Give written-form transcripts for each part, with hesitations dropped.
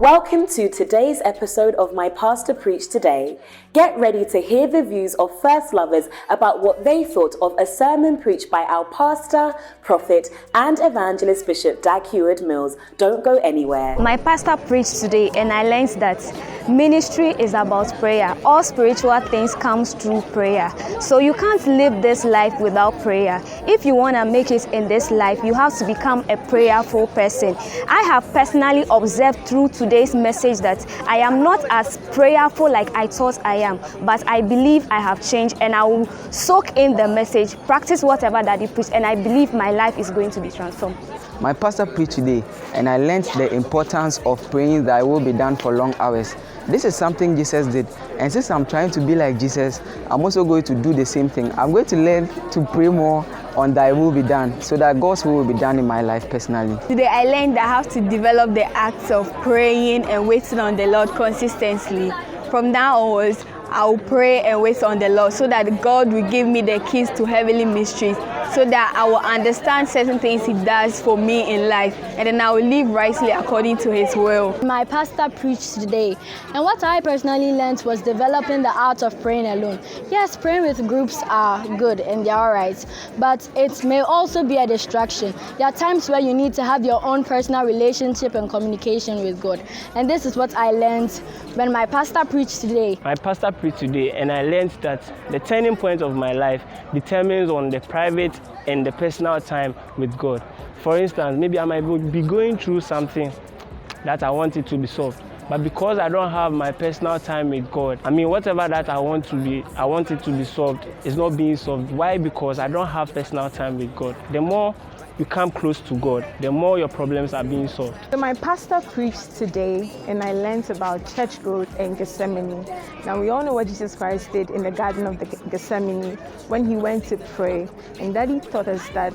Welcome to today's episode of My Pastor Preach Today. Get ready to hear the views of first lovers about what they thought of a sermon preached by our pastor, prophet, and evangelist Bishop Dag Heward-Mills. Don't go anywhere. My pastor preached today, and I learned that ministry is about prayer. All spiritual things comes through prayer. So you can't live this life without prayer. If you want to make it in this life, you have to become a prayerful person. I have personally observed through today's message that I am not as prayerful like I thought I am, but I believe I have changed, and I will soak in the message, practice whatever that he preached, and I believe my life is going to be transformed. My pastor preached today, and I learned the importance of praying thy will be done for long hours. This is something Jesus did, and since I'm trying to be like Jesus, I'm also going to do the same thing. I'm going to learn to pray more on thy will be done, so that God's will be done in my life personally. Today I learned that I have to develop the acts of praying and waiting on the Lord consistently. From now onwards, I will pray and wait on the Lord so that God will give me the keys to heavenly mysteries, so that I will understand certain things He does for me in life, and then I will live rightly according to His will. My pastor preached today, and what I personally learned was developing the art of praying alone. Yes, praying with groups are good and they're alright, but it may also be a distraction. There are times where you need to have your own personal relationship and communication with God, and this is what I learned when my pastor preached today. My pastor preached today, and I learned that the turning point of my life determines on the private and the personal time with God. For instance, maybe I might be going through something that I want it to be solved, but because I don't have my personal time with God, whatever that I want it to be solved is not being solved. Why? Because I don't have personal time with God. The more you come close to God, the more your problems are being solved. So my pastor preached today, and I learned about Church Growth and Gethsemane. Now we all know what Jesus Christ did in the Garden of Gethsemane when He went to pray, and that He taught us that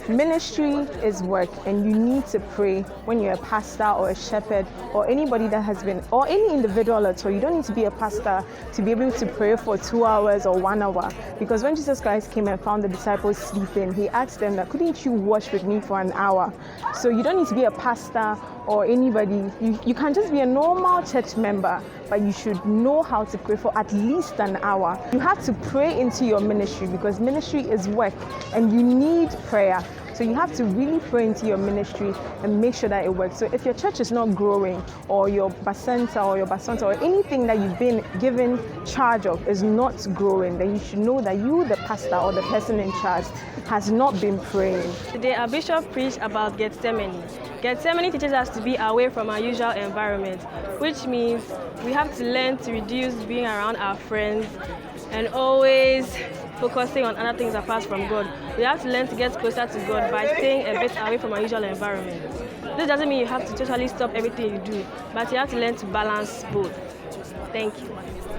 ministry is work, and you need to pray when you're a pastor or a shepherd or anybody that has been, or any individual at all. You don't need to be a pastor to be able to pray for 2 hours or 1 hour, because when Jesus Christ came and found the disciples sleeping, He asked them that, couldn't you watch with me for an hour? So you don't need to be a pastor or anybody. You can just be a normal church member, but you should know how to pray for at least an hour. You have to pray into your ministry, because ministry is work and you need prayer. So you have to really pray into your ministry and make sure that it works. So if your church is not growing, or your basenta or your basanta or anything that you've been given charge of is not growing, then you should know that you, the pastor or the person in charge, has not been praying. Today our bishop preached about Gethsemane. Gethsemane teaches us to be away from our usual environment, which means we have to learn to reduce being around our friends and always focusing on other things apart from God. We have to learn to get closer to God by staying a bit away from our usual environment. This doesn't mean you have to totally stop everything you do, but you have to learn to balance both. Thank you.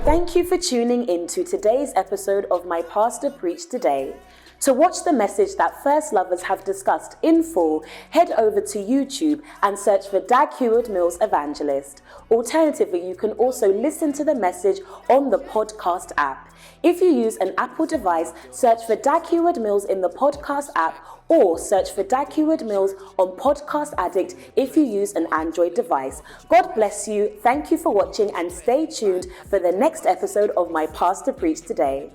Thank you for tuning in to today's episode of My Pastor Preach Today. To watch the message that first lovers have discussed in full, head over to YouTube and search for Dag Heward-Mills Evangelist. Alternatively, you can also listen to the message on the podcast app. If you use an Apple device, search for Dag Heward-Mills in the podcast app, or search for Dag Heward-Mills on Podcast Addict if you use an Android device. God bless you, thank you for watching, and stay tuned for the next episode of My Pastor Preach Today.